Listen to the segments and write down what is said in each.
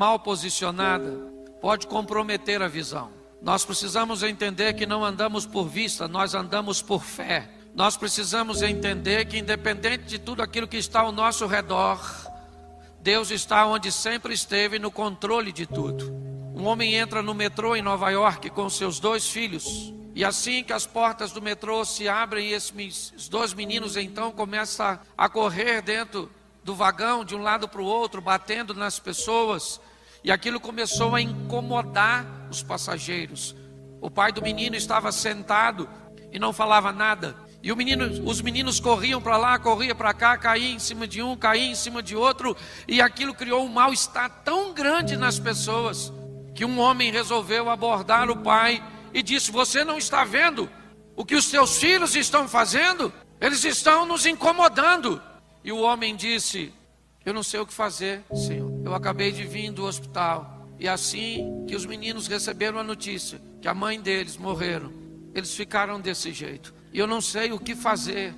mal posicionada pode comprometer a visão. Nós precisamos entender que não andamos por vista, nós andamos por fé. Nós precisamos entender que, independente de tudo aquilo que está ao nosso redor, Deus está onde sempre esteve, no controle de tudo. Um homem entra no metrô em Nova York com seus 2 filhos, e assim que as portas do metrô se abrem, esses 2 meninos então começam a correr dentro do vagão, de um lado para o outro, batendo nas pessoas, e aquilo começou a incomodar os passageiros. O pai do menino estava sentado e não falava nada, e os meninos corriam para lá, corriam para cá, caíam em cima de um, caíam em cima de outro, e aquilo criou um mal-estar tão grande nas pessoas, que um homem resolveu abordar o pai e disse: você não está vendo o que os seus filhos estão fazendo? Eles estão nos incomodando. E o homem disse: eu não sei o que fazer, Senhor. Eu acabei de vir do hospital, e assim que os meninos receberam a notícia que a mãe deles morreram, eles ficaram desse jeito. E eu não sei o que fazer.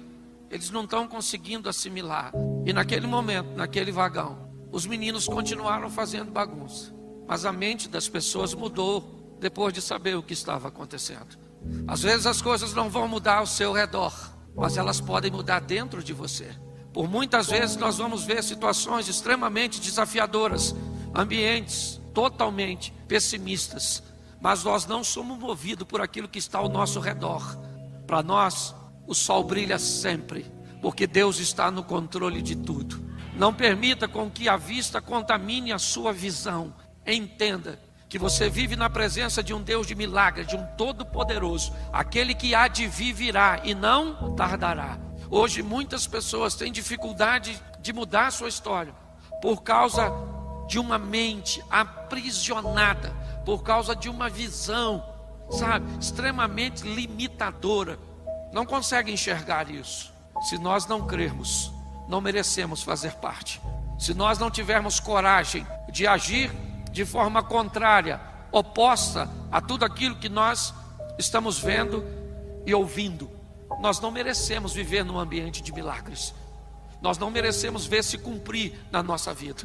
Eles não estão conseguindo assimilar. E naquele momento, naquele vagão, os meninos continuaram fazendo bagunça, mas a mente das pessoas mudou depois de saber o que estava acontecendo. Às vezes as coisas não vão mudar ao seu redor, mas elas podem mudar dentro de você. Por muitas vezes nós vamos ver situações extremamente desafiadoras, ambientes totalmente pessimistas, mas nós não somos movidos por aquilo que está ao nosso redor. Para nós, o sol brilha sempre, porque Deus está no controle de tudo. Não permita com que a vista contamine a sua visão. Entenda que você vive na presença de um Deus de milagre, de um Todo-Poderoso. Aquele que há de vir virá e não tardará. Hoje muitas pessoas têm dificuldade de mudar a sua história por causa de uma mente aprisionada, por causa de uma visão, extremamente limitadora. Não consegue enxergar isso. Se nós não crermos, não merecemos fazer parte. Se nós não tivermos coragem de agir de forma contrária, oposta a tudo aquilo que nós estamos vendo e ouvindo, nós não merecemos viver num ambiente de milagres. Nós não merecemos ver se cumprir na nossa vida.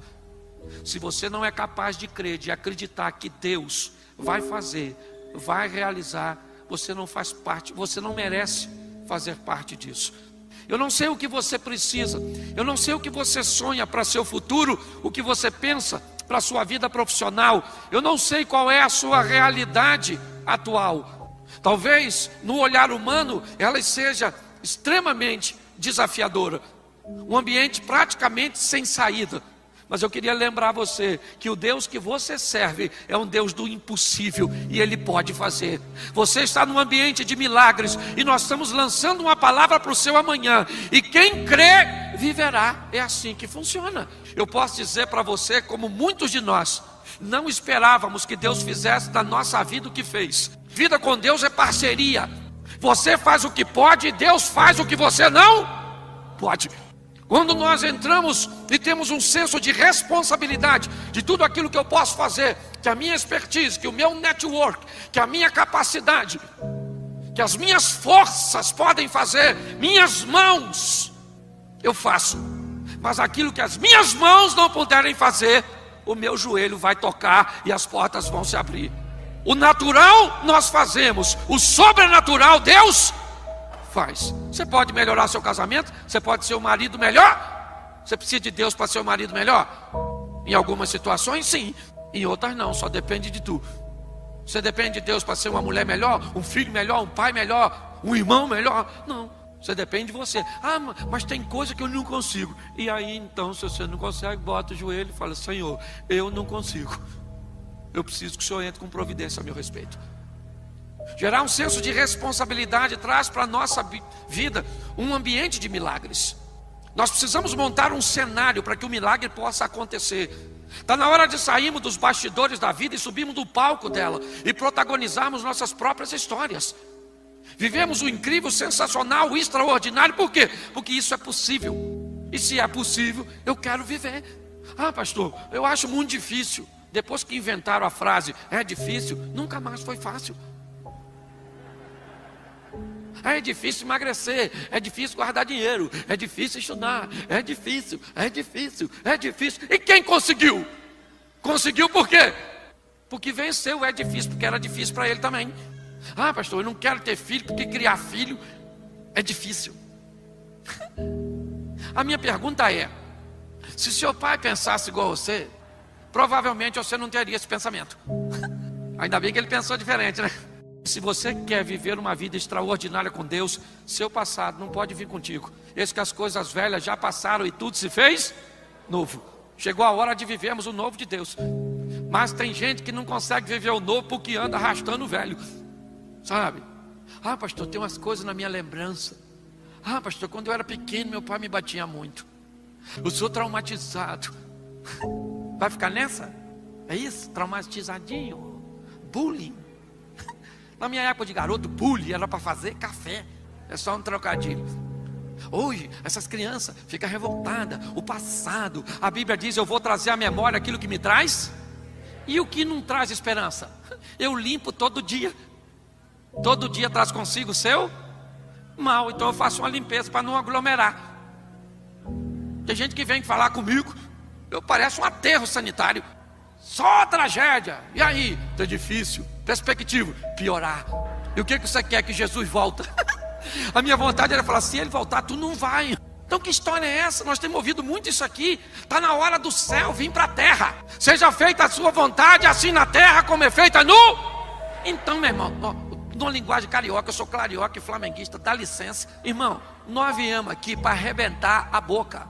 Se você não é capaz de crer, de acreditar que Deus vai fazer, vai realizar, você não faz parte, você não merece fazer parte disso. Eu não sei o que você precisa, eu não sei o que você sonha para seu futuro, o que você pensa para a sua vida profissional, eu não sei qual é a sua realidade atual. Talvez no olhar humano ela seja extremamente desafiadora, um ambiente praticamente sem saída. Mas eu queria lembrar você que o Deus que você serve é um Deus do impossível, e Ele pode fazer. Você está num ambiente de milagres, e nós estamos lançando uma palavra para o seu amanhã, e quem crê, viverá. É assim que funciona. Eu posso dizer para você, como muitos de nós, não esperávamos que Deus fizesse da nossa vida o que fez. Vida com Deus é parceria. Você faz o que pode, e Deus faz o que você não pode. Quando nós entramos e temos um senso de responsabilidade de tudo aquilo que eu posso fazer, que a minha expertise, que o meu network, que a minha capacidade, que as minhas forças podem fazer, minhas mãos, eu faço. Mas aquilo que as minhas mãos não puderem fazer, o meu joelho vai tocar e as portas vão se abrir. O natural nós fazemos, o sobrenatural Deus faz. Você pode melhorar seu casamento, você pode ser um marido melhor. Você precisa de Deus para ser um marido melhor? Em algumas situações sim, em outras não, só depende de tu. Você depende de Deus para ser uma mulher melhor, um filho melhor, um pai melhor, um irmão melhor? Não, você depende de você. Ah, mas tem coisa que eu não consigo. E aí então, se você não consegue, bota o joelho e fala: Senhor, eu não consigo, eu preciso que o Senhor entre com providência a meu respeito. Gerar um senso de responsabilidade traz para a nossa vida um ambiente de milagres. Nós precisamos montar um cenário para que o milagre possa acontecer. Está na hora de sairmos dos bastidores da vida e subirmos do palco dela e protagonizarmos nossas próprias histórias. Vivemos o incrível, sensacional, o extraordinário. Por quê? Porque isso é possível. E se é possível, eu quero viver. Ah, pastor, eu acho muito difícil. Depois que inventaram a frase "é difícil", nunca mais foi fácil. É difícil emagrecer, é difícil guardar dinheiro, é difícil estudar, é difícil. E quem conseguiu? Conseguiu por quê? Porque venceu. É difícil, porque era difícil para ele também. Ah, pastor, eu não quero ter filho, porque criar filho é difícil. A minha pergunta é: se seu pai pensasse igual a você, provavelmente você não teria esse pensamento. Ainda bem que ele pensou diferente, né? Se você quer viver uma vida extraordinária com Deus, seu passado não pode vir contigo. Eis que as coisas velhas já passaram e tudo se fez novo. Chegou a hora de vivermos o novo de Deus. Mas tem gente que não consegue viver o novo porque anda arrastando o velho, sabe? Ah, pastor, tem umas coisas na minha lembrança. Ah, pastor, quando eu era pequeno meu pai me batia muito. Eu sou traumatizado. Vai ficar nessa? É isso? Traumatizadinho? Bullying? Na minha época de garoto, bullying era para fazer café. É só um trocadilho. Hoje, essas crianças ficam revoltadas. O passado, a Bíblia diz: eu vou trazer à memória aquilo que me traz. E o que não traz esperança? Eu limpo todo dia. Todo dia traz consigo o seu mal. Então eu faço uma limpeza para não aglomerar. Tem gente que vem falar comigo, eu pareço um aterro sanitário. Só tragédia. E aí? Tá difícil. Perspectiva: piorar. E o que você quer? Que Jesus volta? A minha vontade era falar: se ele voltar, tu não vai. Então que história é essa? Nós temos ouvido muito isso aqui. Está na hora do céu vir para a terra. Seja feita a sua vontade, assim na terra como é feita no... Então, meu irmão, numa linguagem carioca, eu sou carioca e flamenguista, dá licença. Irmão, nós viemos aqui para arrebentar a boca.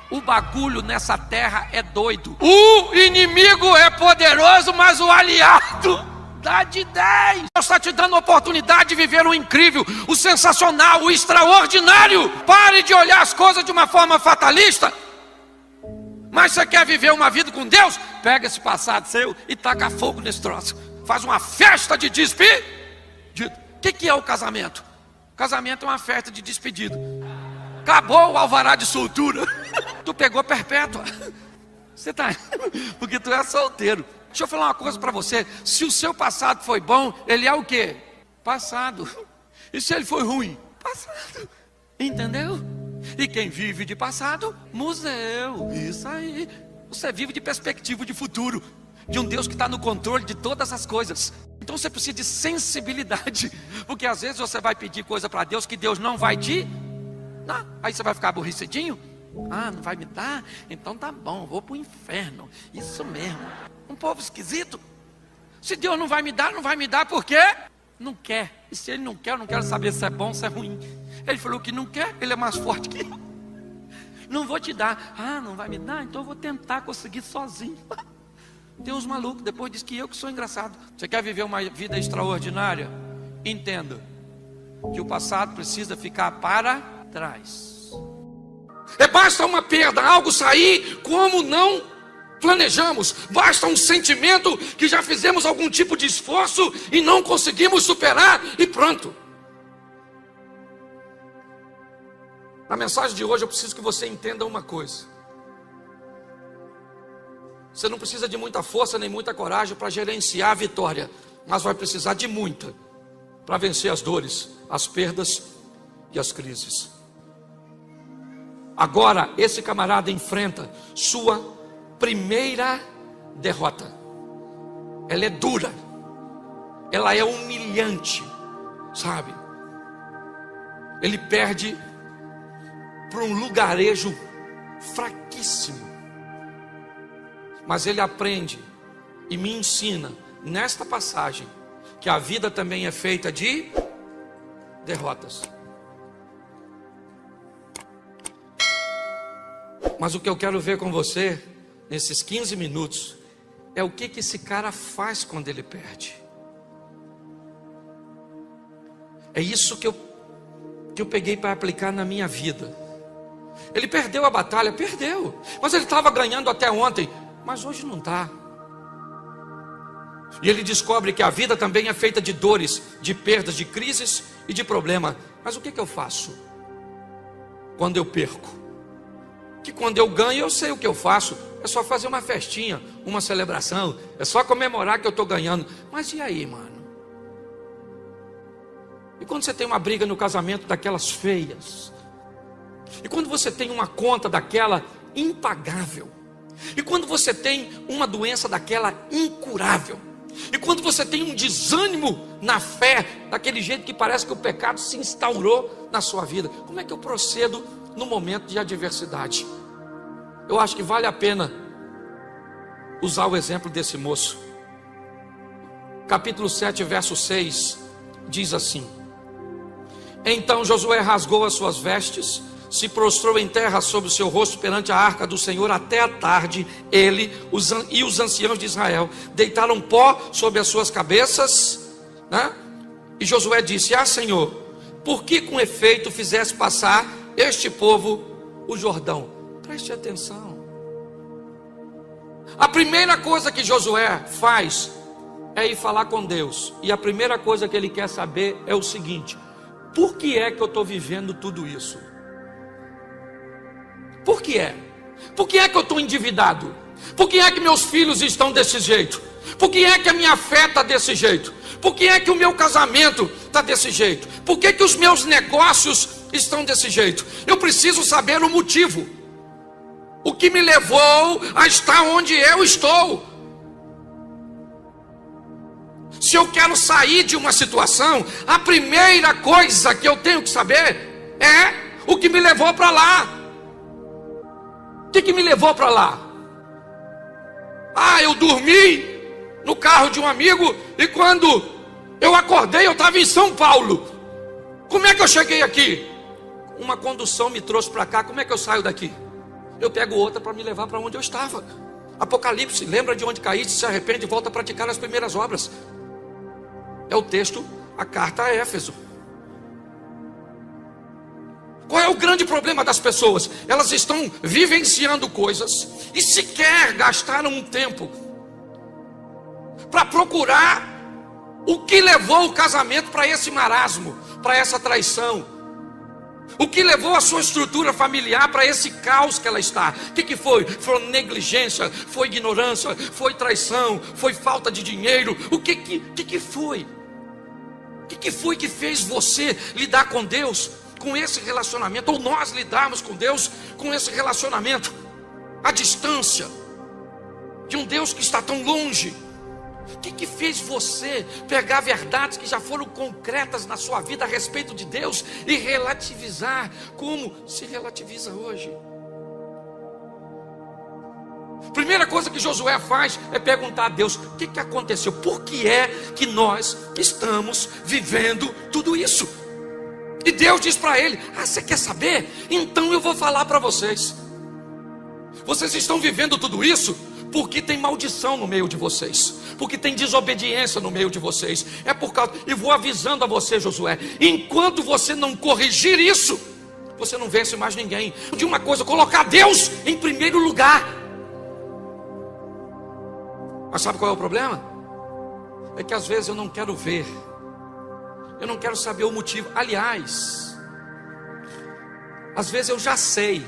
O bagulho nessa terra é doido. O inimigo é poderoso, mas o aliado dá de 10. Deus está te dando a oportunidade de viver o incrível, o sensacional, o extraordinário. Pare de olhar as coisas de uma forma fatalista. Mas você quer viver uma vida com Deus? Pega esse passado seu e taca fogo nesse troço. Faz uma festa de despedida. O que é o casamento? Casamento é uma festa de despedida. Acabou o alvará de soltura. Tu pegou perpétua. Você tá... Porque tu é solteiro. Deixa eu falar uma coisa para você. Se o seu passado foi bom, ele é o quê? Passado. E se ele foi ruim? Passado. Entendeu? E quem vive de passado? Museu. Isso aí. Você vive de perspectiva de futuro, de um Deus que está no controle de todas as coisas. Então você precisa de sensibilidade. Porque às vezes você vai pedir coisa para Deus que Deus não vai te dar. Aí você vai ficar aborrecidinho. Ah, não vai me dar? Então tá bom, vou para o inferno. Isso mesmo. Um povo esquisito. Se Deus não vai me dar, não vai me dar por quê? Não quer. E se ele não quer, eu não quero saber se é bom ou se é ruim. Ele falou que não quer, ele é mais forte que eu. Não vou te dar. Ah, não vai me dar? Então eu vou tentar conseguir sozinho. Tem uns malucos, depois diz que eu que sou engraçado. Você quer viver uma vida extraordinária? Entenda que o passado precisa ficar para trás. Basta uma perda, algo sair como não planejamos. Basta um sentimento que já fizemos algum tipo de esforço e não conseguimos superar e pronto. Na mensagem de hoje eu preciso que você entenda uma coisa. Você não precisa de muita força nem muita coragem para gerenciar a vitória, mas vai precisar de muita para vencer as dores, as perdas e as crises. Agora esse camarada enfrenta sua primeira derrota. Ela é dura, ela é humilhante, sabe? Ele perde para um lugarejo fraquíssimo, mas ele aprende e me ensina nesta passagem que a vida também é feita de derrotas. Mas o que eu quero ver com você nesses 15 minutos é o que esse cara faz quando ele perde. É isso que eu peguei para aplicar na minha vida. Ele perdeu a batalha, perdeu, mas ele estava ganhando até ontem, mas hoje não está. E ele descobre que a vida também é feita de dores, de perdas, de crises e de problemas. Mas o que eu faço quando eu perco? Que quando eu ganho eu sei o que eu faço. É só fazer uma festinha, uma celebração, é só comemorar que eu estou ganhando. Mas e aí, mano? E quando você tem uma briga no casamento daquelas feias? E quando você tem uma conta daquela impagável? E quando você tem uma doença daquela incurável, e quando você tem um desânimo na fé, daquele jeito que parece que o pecado se instaurou na sua vida, como é que eu procedo no momento de adversidade? Eu acho que vale a pena usar o exemplo desse moço. Capítulo 7, verso 6, diz assim: Então Josué rasgou as suas vestes, se prostrou em terra sobre o seu rosto perante a arca do Senhor até a tarde. Ele e os anciãos de Israel deitaram pó sobre as suas cabeças, né? E Josué disse: Senhor, por que com efeito fizeste passar este povo o Jordão? Preste atenção. A primeira coisa que Josué faz é ir falar com Deus. E a primeira coisa que ele quer saber é o seguinte: por que é que eu estou vivendo tudo isso? Por que é? Por que é que eu estou endividado? Por que é que meus filhos estão desse jeito? Por que é que a minha fé está desse jeito? Por que é que o meu casamento está desse jeito? Por que é que os meus negócios estão desse jeito? Eu preciso saber o motivo. O que me levou a estar onde eu estou? Se eu quero sair de uma situação, a primeira coisa que eu tenho que saber é o que me levou para lá. O que me levou para lá? Eu dormi no carro de um amigo e quando eu acordei eu estava em São Paulo. Como é que eu cheguei aqui? Uma condução me trouxe para cá. Como é que eu saio daqui? Eu pego outra para me levar para onde eu estava. Apocalipse, lembra de onde caíste, se arrepende e volta a praticar as primeiras obras. É o texto, a carta a Éfeso. Qual é o grande problema das pessoas? Elas estão vivenciando coisas e sequer gastaram um tempo para procurar o que levou o casamento para esse marasmo, para essa traição. O que levou a sua estrutura familiar para esse caos que ela está? O que foi? Foi negligência, foi ignorância, foi traição, foi falta de dinheiro. O que foi? O que foi que fez você lidar com Deus com esse relacionamento? Ou nós lidarmos com Deus com esse relacionamento à distância de um Deus que está tão longe? O que fez você pegar verdades que já foram concretas na sua vida a respeito de Deus e relativizar como se relativiza hoje? Primeira coisa que Josué faz é perguntar a Deus: o que aconteceu? Por que é que nós estamos vivendo tudo isso? E Deus diz para ele: você quer saber? Então eu vou falar para vocês. Vocês estão vivendo tudo isso porque tem maldição no meio de vocês, porque tem desobediência no meio de vocês. É por causa, e vou avisando a você, Josué, enquanto você não corrigir isso, você não vence mais ninguém. De uma coisa, colocar Deus em primeiro lugar. Mas sabe qual é o problema? É que às vezes eu não quero ver, eu não quero saber o motivo. Aliás, às vezes eu já sei.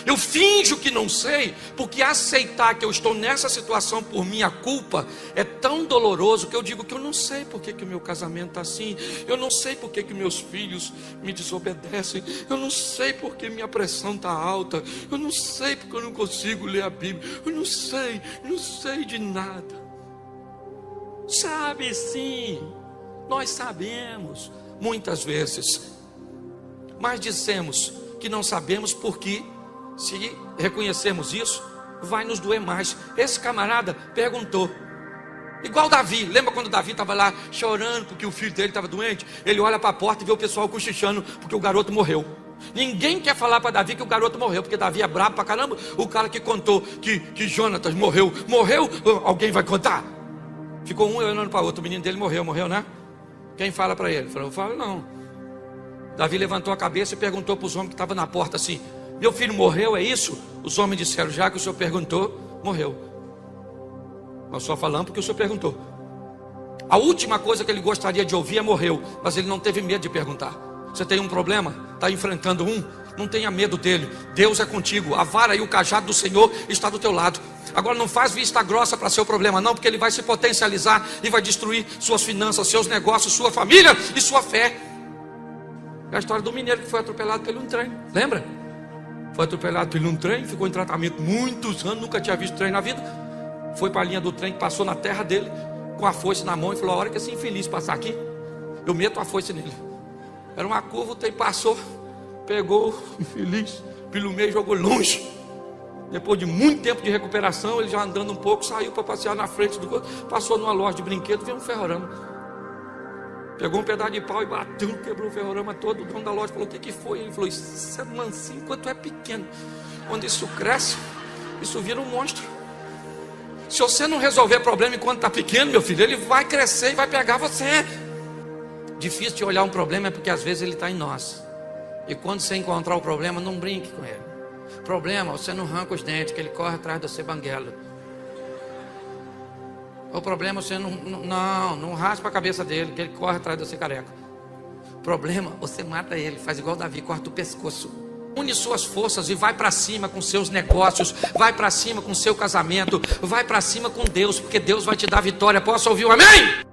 Eu finjo que não sei, porque aceitar que eu estou nessa situação por minha culpa é tão doloroso que eu digo que eu não sei porque que o meu casamento está assim, eu não sei porque que meus filhos me desobedecem, eu não sei porque minha pressão está alta, eu não sei porque eu não consigo ler a Bíblia, eu não sei de nada. Sabe sim, nós sabemos muitas vezes, mas dizemos que não sabemos porque, se reconhecermos isso, vai nos doer mais. Esse camarada perguntou, igual Davi. Lembra quando Davi estava lá chorando porque o filho dele estava doente? Ele olha para a porta e vê o pessoal cochichando porque o garoto morreu. Ninguém quer falar para Davi que o garoto morreu, porque Davi é brabo pra caramba. O cara que contou que Jonatas morreu, alguém vai contar? Ficou um olhando para o outro, o menino dele morreu, né? Quem fala para ele? Falou: eu falo não. Davi levantou a cabeça e perguntou para os homens que estavam na porta assim: meu filho morreu, é isso? Os homens disseram: já que o senhor perguntou, morreu. Nós só falamos porque o senhor perguntou. A última coisa que ele gostaria de ouvir é morreu, mas ele não teve medo de perguntar. Você tem um problema? Está enfrentando um? Não tenha medo dele. Deus é contigo. A vara e o cajado do Senhor está do teu lado. Agora não faz vista grossa para seu problema não, porque ele vai se potencializar e vai destruir suas finanças, seus negócios, sua família e sua fé. É a história do mineiro que foi atropelado pelo trem, lembra? Foi atropelado por um trem, ficou em tratamento muitos anos, nunca tinha visto trem na vida. Foi para a linha do trem, passou na terra dele, com a foice na mão, e falou: a hora que esse infeliz passar aqui, eu meto a foice nele. Era uma curva, o trem passou, pegou o infeliz pelo meio e jogou longe. Depois de muito tempo de recuperação, ele já andando um pouco, saiu para passear na frente do corpo, passou numa loja de brinquedos, viu um ferrorama. Pegou um pedaço de pau e bateu, quebrou o ferrorama todo. O dono da loja falou: o que foi? Ele falou: isso é mansinho enquanto é pequeno. Quando isso cresce, isso vira um monstro. Se você não resolver problema enquanto está pequeno, meu filho, ele vai crescer e vai pegar você. Difícil de olhar um problema é porque às vezes ele está em nós. E quando você encontrar o problema, não brinque com ele. Problema, você não arranca os dentes, que ele corre atrás de você banguela. O problema, você não raspa a cabeça dele, que ele corre atrás de você careca. Problema, você mata ele, faz igual Davi, corta o pescoço. Une suas forças e vai para cima com seus negócios, vai para cima com seu casamento, vai para cima com Deus, porque Deus vai te dar vitória. Posso ouvir um amém?